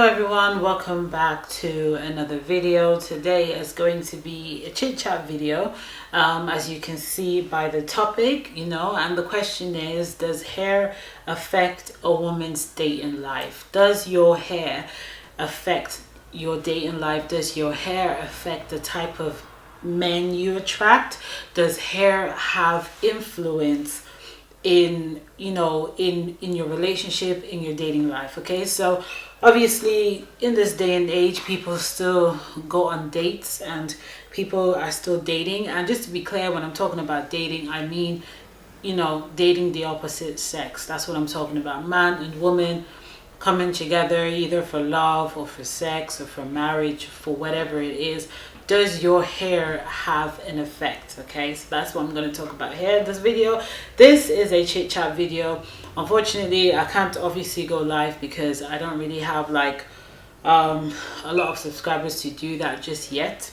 Hello everyone, welcome back to another video. Today is going to be a chit chat video, as you can see by the topic, and the question is, does hair affect a woman's dating life? Does your hair affect your dating life? Does your hair affect the type of men you attract? Does hair have influence in your relationship, in your dating life? Okay, so obviously in this day and age, people still go on dates and people are still dating. And just to be clear, when I'm talking about dating, I mean dating the opposite sex. That's what I'm talking about. Man and woman coming together either for love or for sex or for marriage, for whatever it is. Does your hair have an effect? Okay, so that's what I'm going to talk about here in this video. This is a chit chat video. Unfortunately, I can't obviously go live because I don't really have like a lot of subscribers to do that just yet.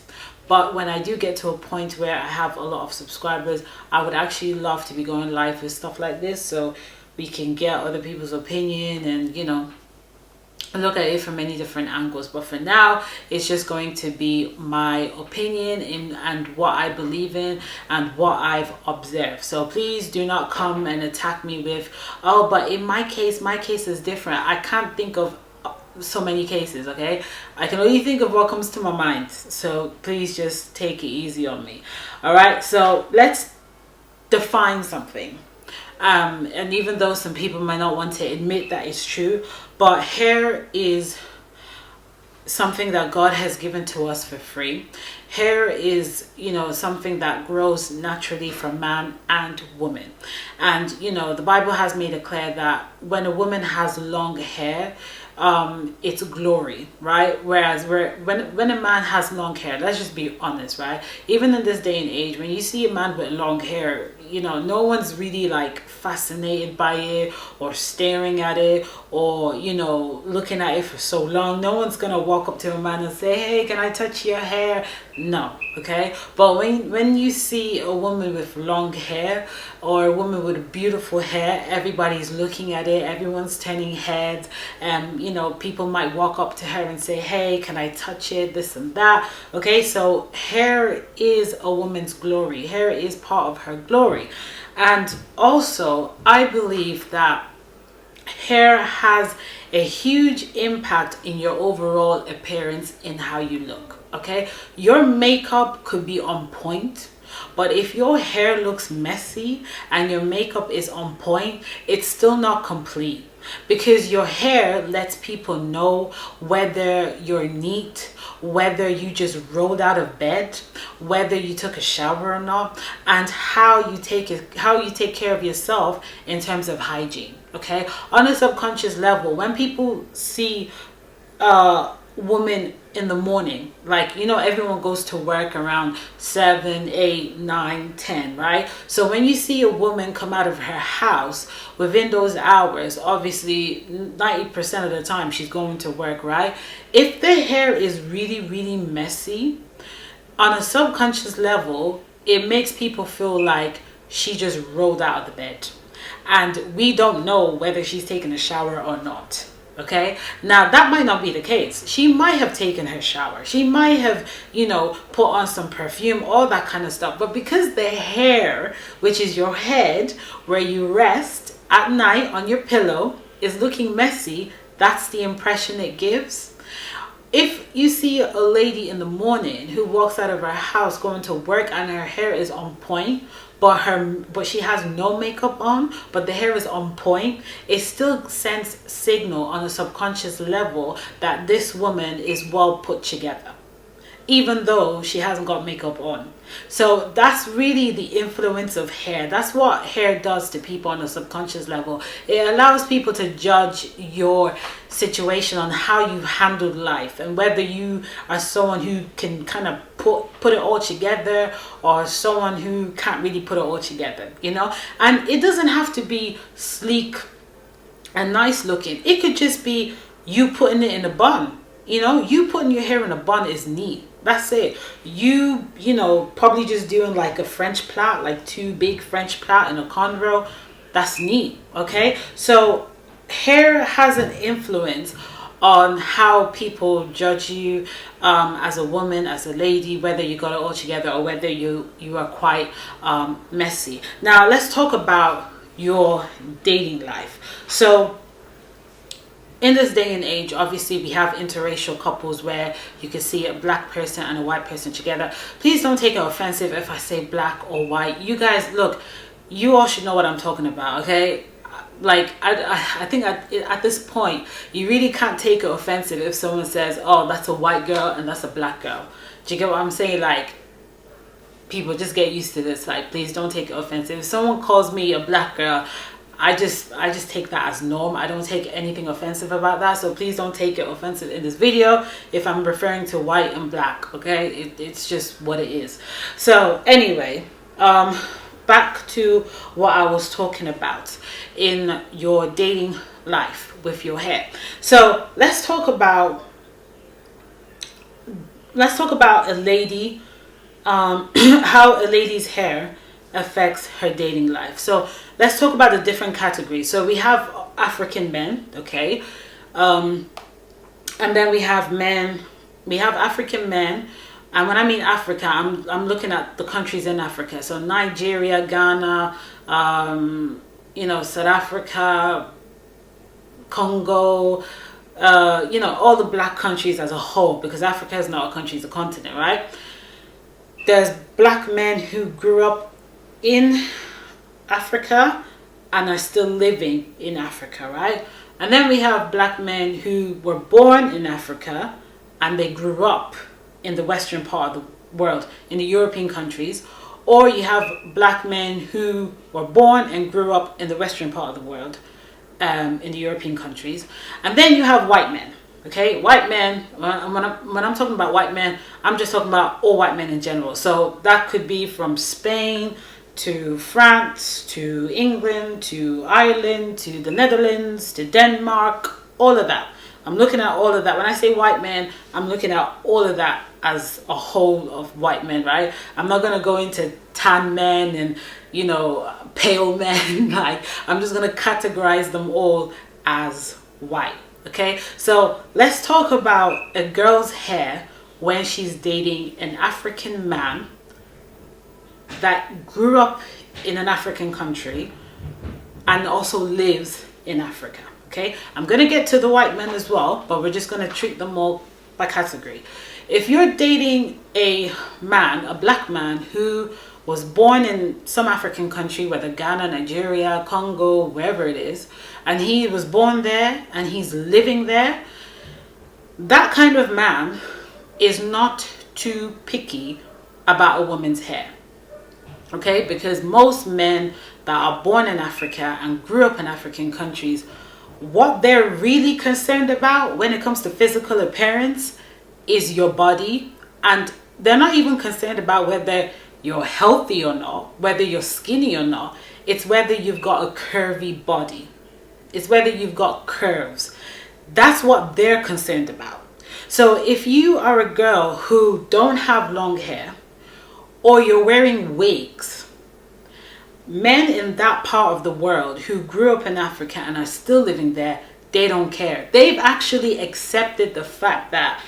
But when I do get to a point where I have a lot of subscribers, I would actually love to be going live with stuff like this, so we can get other people's opinion and look at it from many different angles. But for now, it's just going to be my opinion and what I believe in and what I've observed. So please do not come and attack me with, oh, but in my case is different. I can't think of so many cases. Okay, I can only think of what comes to my mind, so please just take it easy on me. All right, so let's define something. And even though some people might not want to admit that it's true, but hair is something that God has given to us for free. Hair is, something that grows naturally from man and woman. And, the Bible has made it clear that when a woman has long hair, it's glory, right? Whereas when a man has long hair, let's just be honest, right? Even in this day and age, when you see a man with long hair, no one's really like fascinated by it or staring at it or looking at it for so long. No one's gonna walk up to a man and say, hey, can I touch your hair? No. Okay, but when you see a woman with long hair or a woman with beautiful hair, everybody's looking at it, everyone's turning heads, and people might walk up to her and say, hey, can I touch it, this and that. Okay, so hair is a woman's glory. Hair is part of her glory. And also, I believe that hair has a huge impact in your overall appearance, in how you look. Okay, your makeup could be on point, but if your hair looks messy and your makeup is on point, it's still not complete, because your hair lets people know whether you're neat, whether you just rolled out of bed, whether you took a shower or not, and how you take care of yourself in terms of hygiene. Okay, on a subconscious level, when people see woman in the morning, like everyone goes to work around 7, 8, 9, 10, right? So when you see a woman come out of her house within those hours, obviously 90% of the time she's going to work, right? If the hair is really, really messy, on a subconscious level, it makes people feel like she just rolled out of the bed, and we don't know whether she's taken a shower or not. Okay, now that might not be the case. She might have taken her shower. She might have, put on some perfume, all that kind of stuff. But because the hair, which is your head, where you rest at night on your pillow, is looking messy, that's the impression it gives. If you see a lady in the morning who walks out of her house going to work and her hair is on point, but she has no makeup on, but the hair is on point, it still sends signal on a subconscious level that this woman is well put together, even though she hasn't got makeup on. So that's really the influence of hair. That's what hair does to people on a subconscious level. It allows people to judge your situation on how you've handled life, and whether you are someone who can kind of put it all together, or someone who can't really put it all together, and it doesn't have to be sleek and nice looking. It could just be you putting it in a bun. You putting your hair in a bun is neat. That's it. You probably just doing like a French plait, like 2 big French plait in a cornrow. That's neat. Okay, so hair has an influence on how people judge you as a woman, as a lady, whether you got it all together or whether you are quite messy. Now let's talk about your dating life. So in this day and age, obviously we have interracial couples where you can see a black person and a white person together. Please don't take it offensive if I say black or white. You guys, look, you all should know what I'm talking about, okay? Like, I think at this point, you really can't take it offensive if someone says, oh, that's a white girl and that's a black girl. Do you get what I'm saying? Like, people just get used to this. Like, please don't take it offensive. If someone calls me a black girl, I just take that as norm. I don't take anything offensive about that. So please don't take it offensive in this video if I'm referring to white and black, okay? It's just what it is. So anyway, back to what I was talking about in your dating life with your hair. So let's talk about a lady, how a lady's hair affects her dating life. So let's talk about the different categories. So we have African men, okay, and then we have men. We have African men, and when I mean Africa, I'm looking at the countries in Africa. So Nigeria, Ghana, you know, South Africa, Congo, you know, all the black countries as a whole, because Africa is not a country, it's a continent, right? There's black men who grew up in Africa and are still living in Africa, right? And then we have black men who were born in Africa and they grew up in the western part of the world, in the European countries. Or you have black men who were born and grew up in the western part of the world, in the European countries. And then you have white men, okay? White men, when I'm talking about white men, I'm just talking about all white men in general. So that could be from Spain to France, to England, to Ireland, to the Netherlands, to Denmark, all of that. I'm looking at all of that. When I say white men, I'm looking at all of that as a whole of white men, right? I'm not going to go into tan men and, you know, pale men. Like, I'm just going to categorize them all as white, okay? So let's talk about a girl's hair when she's dating an African man that grew up in an African country and also lives in Africa, okay? I'm going to get to the white men as well, but we're just going to treat them all by category. If you're dating a man, a black man who was born in some African country, whether Ghana, Nigeria, Congo, wherever it is, and he was born there and he's living there, that kind of man is not too picky about a woman's hair. Okay, because most men that are born in Africa and grew up in African countries, what they're really concerned about when it comes to physical appearance is your body. And they're not even concerned about whether you're healthy or not, whether you're skinny or not. It's whether you've got a curvy body. It's whether you've got curves. That's what they're concerned about. So if you are a girl who don't have long hair, or you're wearing wigs, men in that part of the world who grew up in Africa and are still living there, they don't care. They've actually accepted the fact that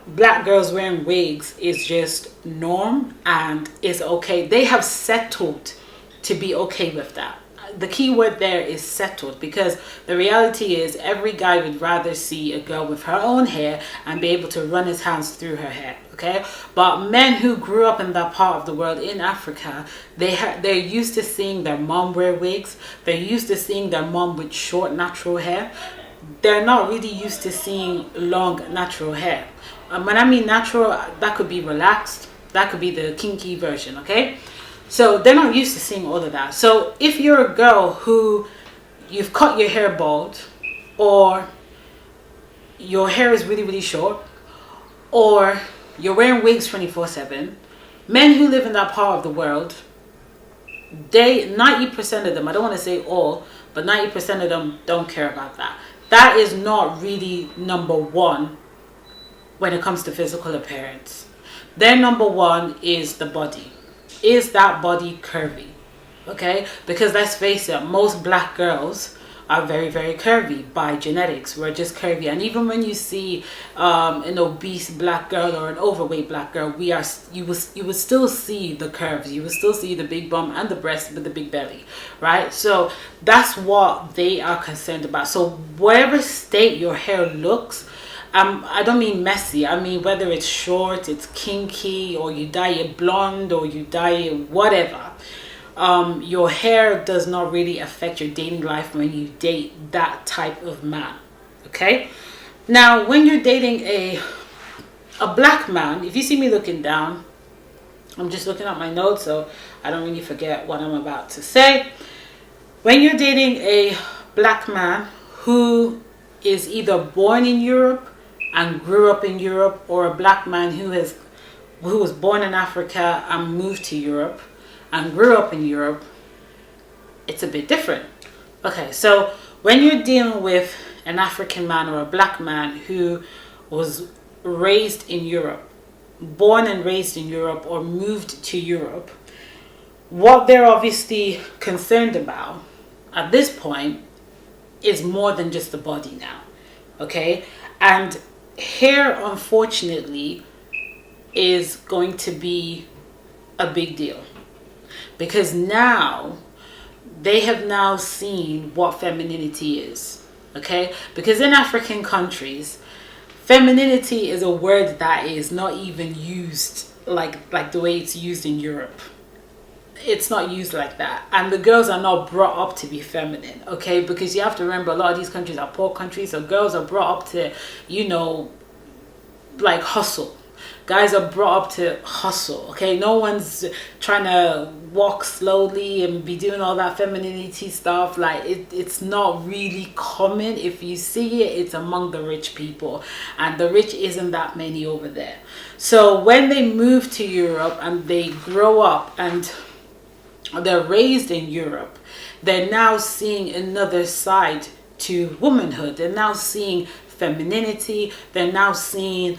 black girls wearing wigs is just norm and is okay. They have settled to be okay with that. The key word there is settled, because the reality is every guy would rather see a girl with her own hair and be able to run his hands through her hair, okay? But men who grew up in that part of the world in Africa, they're used to seeing their mom wear wigs. They're used to seeing their mom with short natural hair. They're not really used to seeing long natural hair. When I mean natural, that could be relaxed. That could be the kinky version, okay? So they're not used to seeing all of that. So if you're a girl who you've cut your hair bald, or your hair is really, really short, or you're wearing wigs 24/7, men who live in that part of the world, 90% of them, I don't want to say all, but 90% of them don't care about that. That is not really number one when it comes to physical appearance. Their number one is the body. Is that body curvy? Okay, because let's face it, most black girls are very, very curvy by genetics. We're just curvy. And even when you see an obese black girl or an overweight black girl, you will still see the curves. You will still see the big bum and the breast with the big belly, right? So that's what they are concerned about. So whatever state your hair looks, I don't mean messy. I mean whether it's short, it's kinky, or you dye it blonde, or you dye it whatever. Your hair does not really affect your dating life when you date that type of man. Okay? Now, when you're dating a black man, if you see me looking down, I'm just looking at my notes so I don't really forget what I'm about to say. When you're dating a black man who is either born in Europe and grew up in Europe, or a black man who was born in Africa and moved to Europe and grew up in Europe, it's a bit different. Okay, so when you're dealing with an African man or a black man who was raised in Europe, born and raised in Europe, or moved to Europe, what they're obviously concerned about at this point is more than just the body now. Okay, and hair, unfortunately, is going to be a big deal, because now they have now seen what femininity is. Okay, because in African countries, femininity is a word that is not even used like the way it's used in Europe. It's not used like that, and the girls are not brought up to be feminine. Okay, because you have to remember, a lot of these countries are poor countries, so girls are brought up to, you know, like hustle. Guys are brought up to hustle. Okay, no one's trying to walk slowly and be doing all that femininity stuff. Like it's not really common. If you see it, it's among the rich people, and the rich isn't that many over there. So when they move to Europe and they grow up and they're raised in Europe, they're now seeing another side to womanhood. They're now seeing femininity. They're now seeing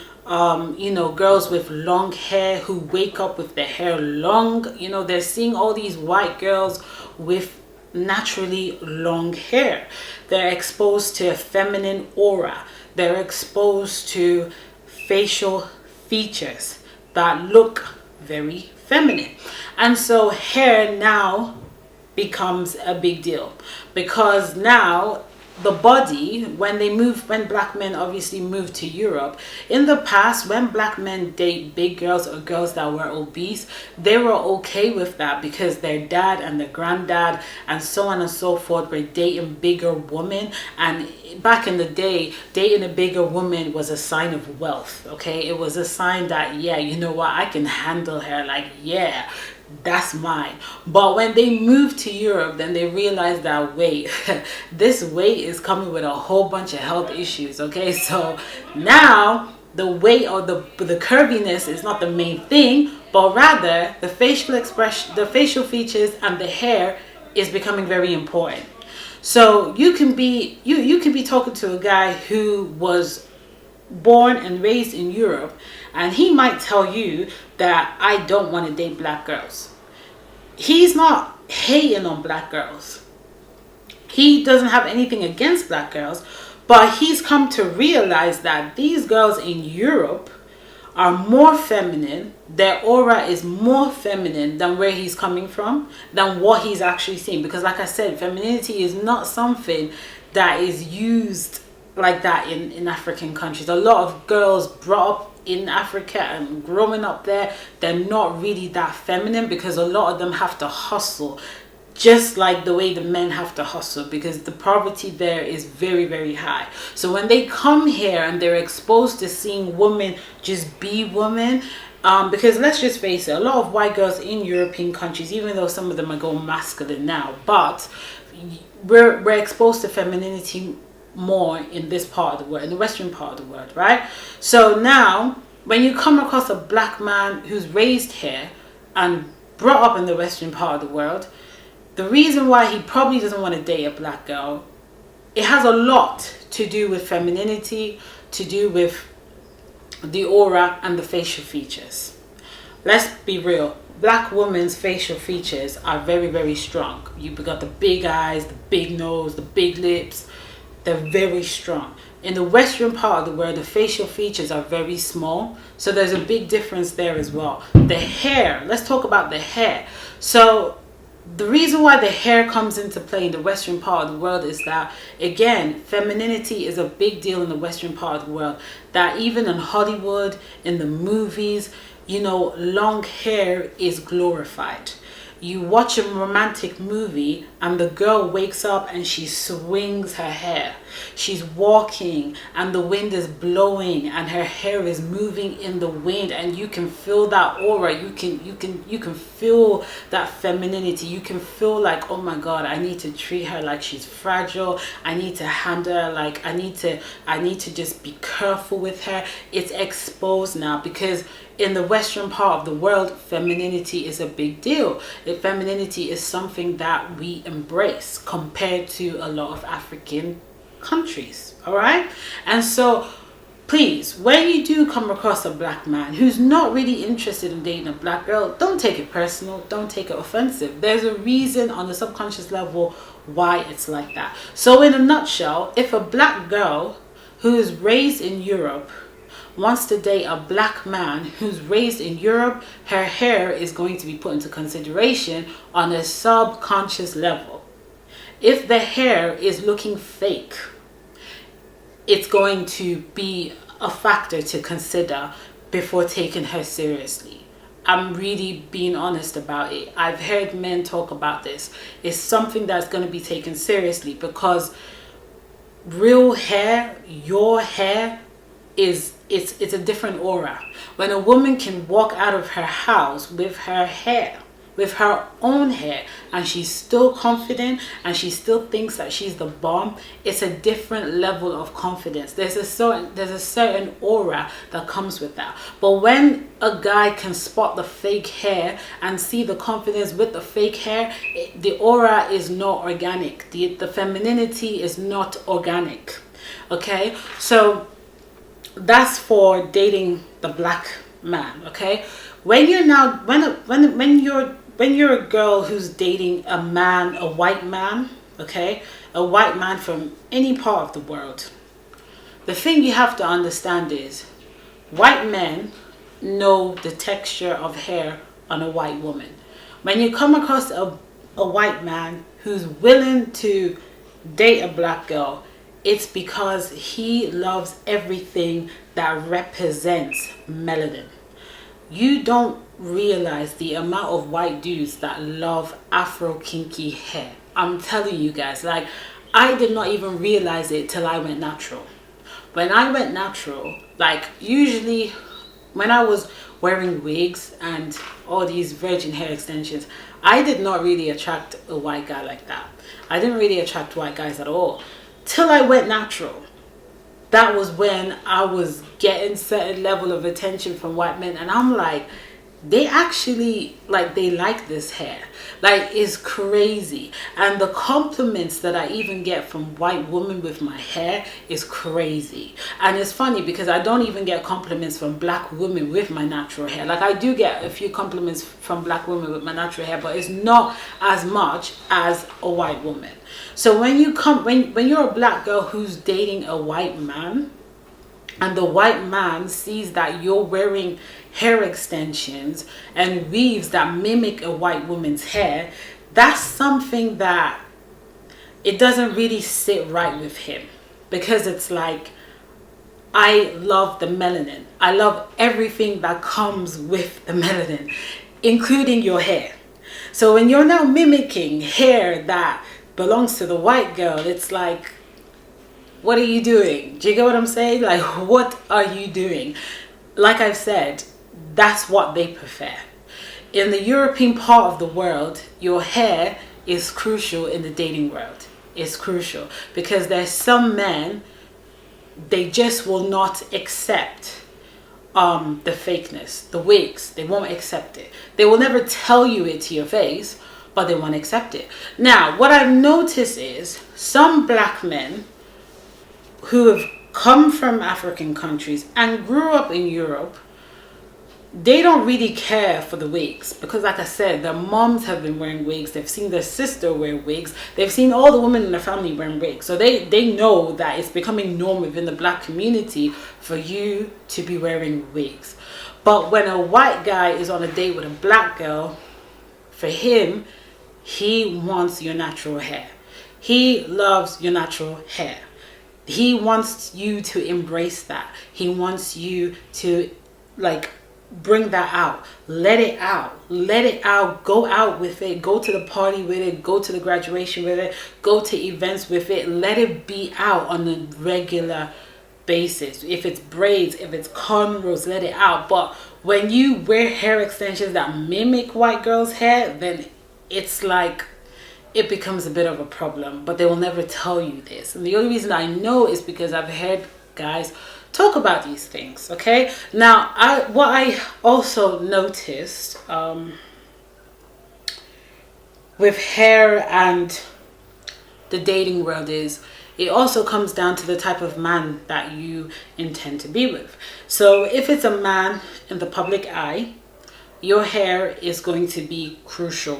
you know, girls with long hair who wake up with their hair long. You know, they're seeing all these white girls with naturally long hair. They're exposed to a feminine aura. They're exposed to facial features that look very feminine. And so hair now becomes a big deal, because now the body, when black men obviously move to Europe, in the past, when black men date big girls or girls that were obese, they were okay with that, because their dad and their granddad and so on and so forth were dating bigger women. And back in the day, dating a bigger woman was a sign of wealth. Okay, it was a sign that, yeah, you know what, I can handle her. Like, yeah, that's mine. But when they moved to Europe, then they realized that, wait, this weight is coming with a whole bunch of health issues. Okay, so now the weight or the curviness is not the main thing, but rather the facial expression, the facial features, and the hair is becoming very important. So you can be talking to a guy who was born and raised in Europe, and he might tell you that I don't want to date black girls. He's not hating on black girls. He doesn't have anything against black girls, but he's come to realize that these girls in Europe are more feminine. Their aura is more feminine than where he's coming from, than what he's actually seeing. Because like I said, femininity is not something that is used like that in African countries. A lot of girls brought up in Africa and growing up there, they're not really that feminine, because a lot of them have to hustle, just like the way the men have to hustle, because the poverty there is very, very high. So when they come here and they're exposed to seeing women just be women, because let's just face it, a lot of white girls in European countries, even though some of them are going masculine now, but we're exposed to femininity more in this part of the world, in the Western part of the world, right? So now when you come across a black man who's raised here and brought up in the Western part of the world, the reason why he probably doesn't want to date a black girl, it has a lot to do with femininity, to do with the aura and the facial features. Let's be real. black women's facial features are very, very strong. You've got the big eyes, the big nose, the big lips. They're very strong. In the Western part of the world, the facial features are very small. So there's a big difference there as well. The hair, let's talk about the hair. So the reason why the hair comes into play in the Western part of the world is that, again, femininity is a big deal in the Western part of the world. That even in Hollywood, in the movies, you know, long hair is glorified. You watch a romantic movie and the girl wakes up and she swings her hair. She's walking and the wind is blowing and her hair is moving in the wind, and you can feel that aura. You can feel that femininity. You can feel like, oh my God, I need to treat her like she's fragile. I need to handle her like I need to just be careful with her. It's exposed now because in the Western part of the world, femininity is a big deal. Femininity is something that we embrace compared to a lot of African countries. All right. And so please, when you do come across a black man who's not really interested in dating a black girl, don't take it personal. Don't take it offensive. There's a reason on the subconscious level why it's like that. So in a nutshell, if a black girl who is raised in Europe wants to date a black man who's raised in Europe, her hair is going to be put into consideration on a subconscious level. If the hair is looking fake, it's going to be a factor to consider before taking her seriously. I'm really being honest about it. I've heard men talk about this. It's something that's going to be taken seriously because real hair, your hair, it's a different aura. When a woman can walk out of her house with her hair, with her own hair, and she's still confident and she still thinks that she's the bomb, it's a different level of confidence. There's a certain aura that comes with that. But when a guy can spot the fake hair and see the confidence with the fake hair, the aura is not organic. The femininity is not organic. Okay, so that's for dating the black man. Okay, when you're a girl who's dating a man, a white man, okay, a white man from any part of the world, the thing you have to understand is white men know the texture of hair on a white woman. When you come across a white man who's willing to date a black girl, it's because he loves everything that represents melanin. You don't realize the amount of white dudes that love Afro kinky hair. I'm telling you guys, like, I did not even realize it till I went natural. When I went natural, like, usually when I was wearing wigs and all these virgin hair extensions, I did not really attract a white guy like that. I didn't really attract white guys at all till I went natural. That was when I was getting certain level of attention from white men, and I'm like, they actually, like, they like this hair. Like, it's crazy. And the compliments that I even get from white women with my hair is crazy. And it's funny because I don't even get compliments from black women with my natural hair. Like, I do get a few compliments from black women with my natural hair, but it's not as much as a white woman. So when you're a black girl who's dating a white man, and the white man sees that you're wearing hair extensions and weaves that mimic a white woman's hair, that's something that it doesn't really sit right with him, because it's like, I love the melanin. I love everything that comes with the melanin, including your hair. So when you're now mimicking hair that belongs to the white girl, it's like, what are you doing? Do you get what I'm saying? Like, what are you doing? Like I've said, that's what they prefer. In the European part of the world, your hair is crucial in the dating world. It's crucial because there's some men, they just will not accept the fakeness, the wigs. They won't accept it. They will never tell you it to your face, but they won't accept it. Now, what I've noticed is some black men who have come from African countries and grew up in Europe, they don't really care for the wigs, because like I said, their moms have been wearing wigs, they've seen their sister wear wigs, they've seen all the women in the family wearing wigs, so they know that it's becoming norm within the black community for you to be wearing wigs. But when a white guy is on a date with a black girl, for him, he wants your natural hair. He loves your natural hair. He wants you to embrace that. He wants you to like bring that out. Let it out. Let it out. Go out with it. Go to the party with it. Go to the graduation with it. Go to events with it. Let it be out on a regular basis. If it's braids, if it's cornrows, let it out. But when you wear hair extensions that mimic white girls' hair, then it's like it becomes a bit of a problem. But they will never tell you this. And the only reason I know is because I've heard guys talk about these things. Okay, now what I also noticed with hair and the dating world is it also comes down to the type of man that you intend to be with. So if it's a man in the public eye, your hair is going to be crucial.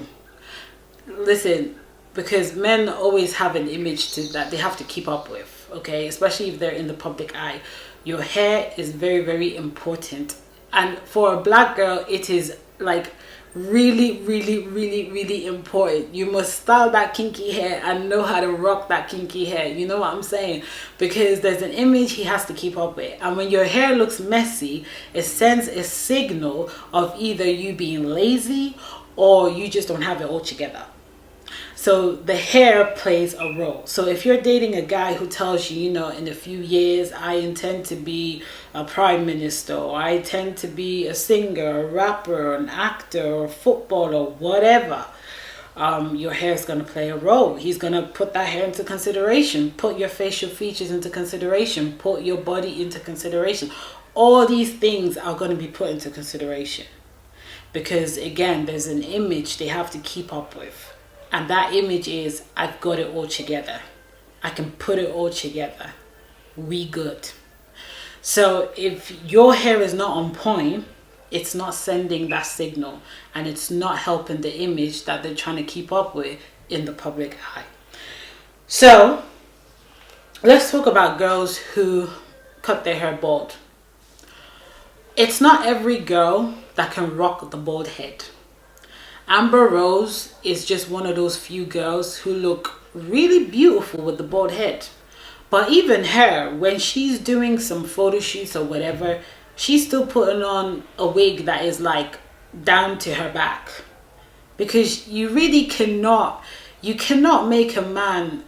Listen, because men always have an image that they have to keep up with, okay? Especially if they're in the public eye. Your hair is very, very important. And for a black girl, it is like really, really, really, really important. You must style that kinky hair and know how to rock that kinky hair. You know what I'm saying? Because there's an image he has to keep up with. And when your hair looks messy, it sends a signal of either you being lazy or you just don't have it all together. So the hair plays a role. So if you're dating a guy who tells you, you know, in a few years, I intend to be a prime minister, or I intend to be a singer, a rapper, an actor, or a footballer, whatever, your hair is going to play a role. He's going to put that hair into consideration, put your facial features into consideration, put your body into consideration. All these things are going to be put into consideration. Because again, there's an image they have to keep up with. And that image is, I've got it all together. I can put it all together. We good. So if your hair is not on point, it's not sending that signal. And it's not helping the image that they're trying to keep up with in the public eye. So let's talk about girls who cut their hair bald. It's not every girl that can rock the bald head. Amber Rose is just one of those few girls who look really beautiful with the bald head. But even her, when she's doing some photo shoots or whatever, she's still putting on a wig that is like down to her back. Because you really cannot make a man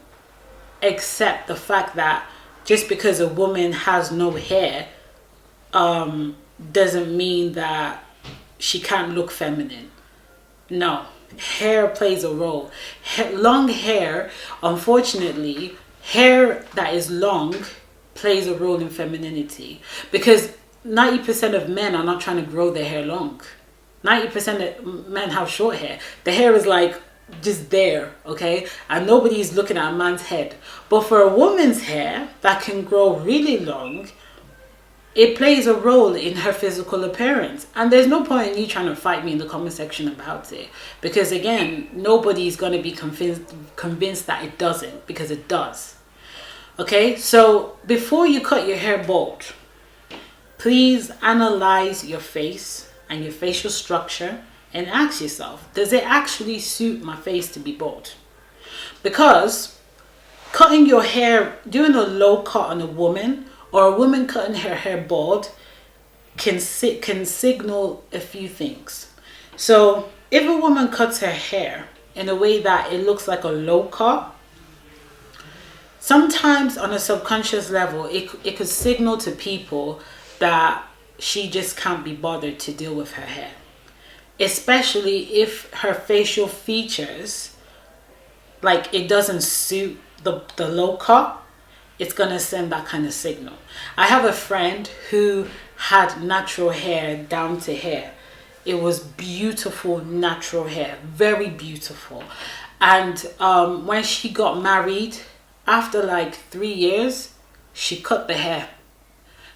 accept the fact that just because a woman has no hair doesn't mean that she can't look feminine. No, hair plays a role. Long hair, unfortunately, hair that is long plays a role in femininity. Because 90% of men are not trying to grow their hair long. 90% of men have short hair. The hair is like just there, okay? And nobody's looking at a man's head. But for a woman's hair that can grow really long, it plays a role in her physical appearance. And there's no point in you trying to fight me in the comment section about it. Because again, nobody's going to be convinced that it doesn't, because it does. Okay, so before you cut your hair bald, please analyze your face and your facial structure and ask yourself, does it actually suit my face to be bald? Because cutting your hair, doing a low cut on a woman, or a woman cutting her hair bald can signal a few things. So if a woman cuts her hair in a way that it looks like a low cut, sometimes on a subconscious level, it could signal to people that she just can't be bothered to deal with her hair. Especially if her facial features, like it doesn't suit the low cut. It's going to send that kind of signal. I have a friend who had natural hair down to hair. It was beautiful natural hair, very beautiful. And when she got married, after like 3 years, she cut the hair.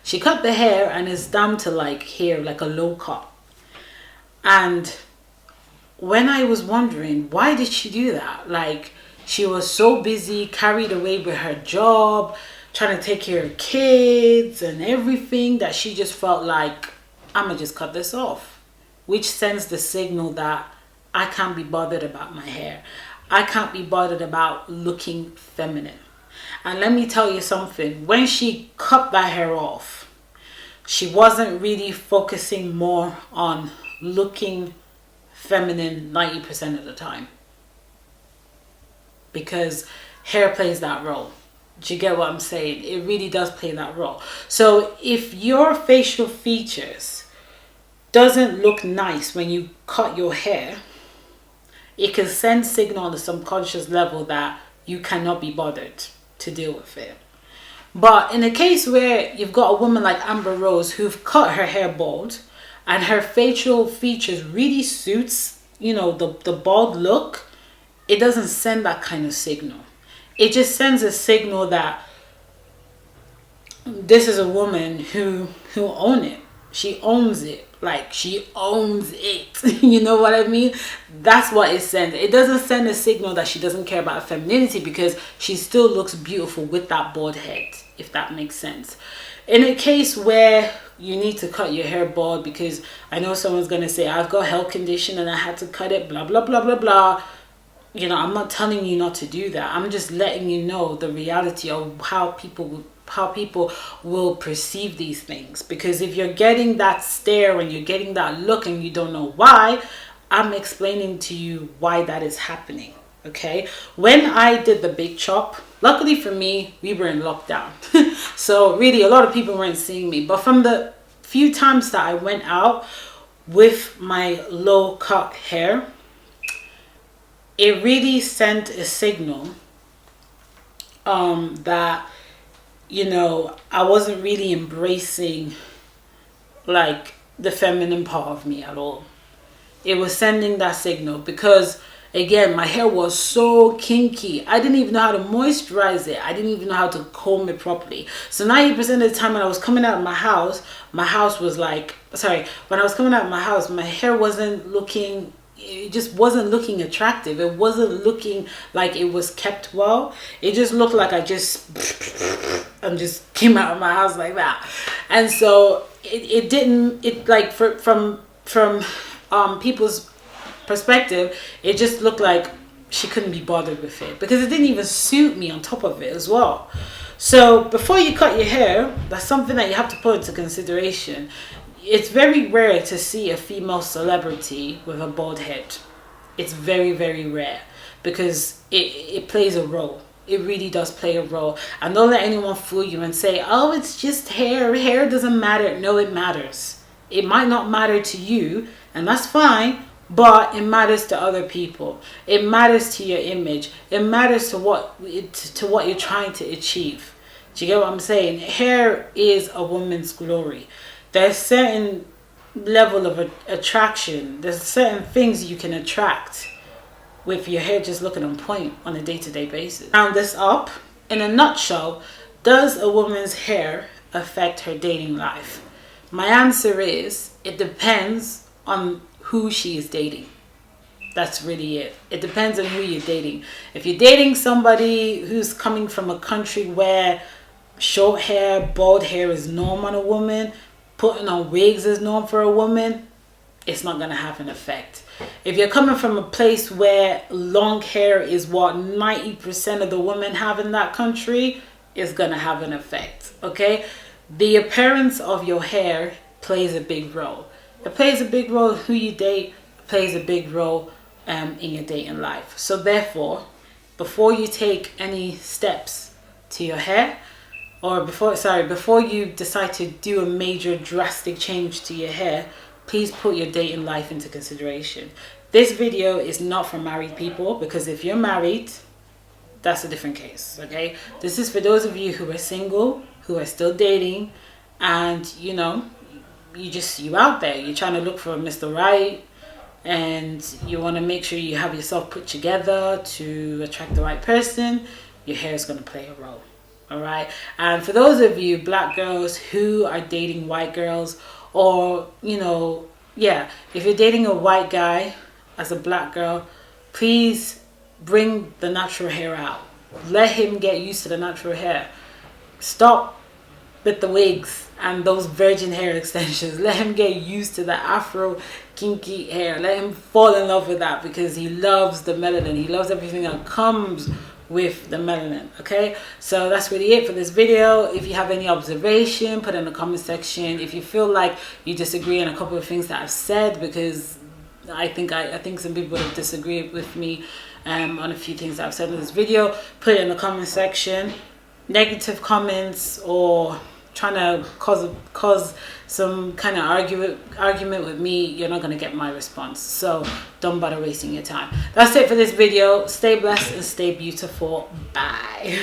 She cut the hair and it's down to like here, like a low cut. And when I was wondering, why did she do that? Like, she was so busy, carried away with her job, trying to take care of kids and everything, that she just felt like, I'm gonna just cut this off. Which sends the signal that I can't be bothered about my hair. I can't be bothered about looking feminine. And let me tell you something, when she cut that hair off, she wasn't really focusing more on looking feminine 90% of the time, because hair plays that role. Do you get what I'm saying? It really does play that role. So if your facial features doesn't look nice when you cut your hair, it can send signal on the subconscious level that you cannot be bothered to deal with it. But in a case where you've got a woman like Amber Rose who've cut her hair bald, and her facial features really suits, the bald look, it doesn't send that kind of signal. It just sends a signal that this is a woman who owns it. She owns it. Like, she owns it. You know what I mean? That's what it sends. It doesn't send a signal that she doesn't care about femininity, because she still looks beautiful with that bald head, if that makes sense. In a case where you need to cut your hair bald, because I know someone's going to say, I've got health condition and I had to cut it, blah, blah, blah, blah, blah. I'm not telling you not to do that. I'm just letting you know the reality of how people will perceive these things. Because if you're getting that stare and you're getting that look and you don't know why, I'm explaining to you why that is happening. Okay, when I did the big chop, luckily for me, we were in lockdown. So really a lot of people weren't seeing me. But from the few times that I went out with my low cut hair, it really sent a signal that, I wasn't really embracing like the feminine part of me at all. It was sending that signal because, again, my hair was so kinky. I didn't even know how to moisturize it. I didn't even know how to comb it properly. So 90% of the time when I was coming out of my house was like, when I was coming out of my house, my hair wasn't looking, it just wasn't looking attractive. It wasn't looking like it was kept well. It just looked like I just came out of my house like that. And so from people's perspective, it just looked like she couldn't be bothered with it, because it didn't even suit me on top of it as well. So before you cut your hair, that's something that you have to put into consideration. It's very rare to see a female celebrity with a bald head. It's very, very rare, because it plays a role. It really does play a role. And don't let anyone fool you and say, oh, it's just hair. Hair doesn't matter. No, it matters. It might not matter to you, and that's fine, but it matters to other people. It matters to your image. It matters to what you're trying to achieve. Do you get what I'm saying? Hair is a woman's glory. There's certain level of attraction. There's certain things you can attract with your hair just looking on point on a day-to-day basis. Round this up, in a nutshell, does a woman's hair affect her dating life? My answer is, it depends on who she is dating. That's really it. It depends on who you're dating. If you're dating somebody who's coming from a country where short hair, bald hair is norm on a woman, putting on wigs is norm for a woman, it's not going to have an effect. If you're coming from a place where long hair is what 90% of the women have in that country, it's going to have an effect. Okay? The appearance of your hair plays a big role. It plays a big role who you date, plays a big role in your dating life. So therefore, before you take any steps to your hair, or before you decide to do a major drastic change to your hair, please put your dating life into consideration. This video is not for married people, because if you're married, that's a different case, okay? This is for those of you who are single, who are still dating, and you out there, you're trying to look for Mr. Right, and you want to make sure you have yourself put together to attract the right person. Your hair is going to play a role. All right. And for those of you black girls who are dating white girls, or yeah, if you're dating a white guy as a black girl, please bring the natural hair out. Let him get used to the natural hair. Stop with the wigs and those virgin hair extensions. Let him get used to the afro kinky hair. Let him fall in love with that, because he loves the melanin. He loves everything that comes with the melanin. Okay, so that's really it for this video. If you have any observation, put it in the comment section. If you feel like you disagree on a couple of things that I've said, because I think some people have disagreed with me on a few things that I've said in this video, put it in the comment section. Negative comments or trying to cause some kind of argument with me, you're not going to get my response. So don't bother wasting your time. That's it for this video. Stay blessed and stay beautiful. Bye.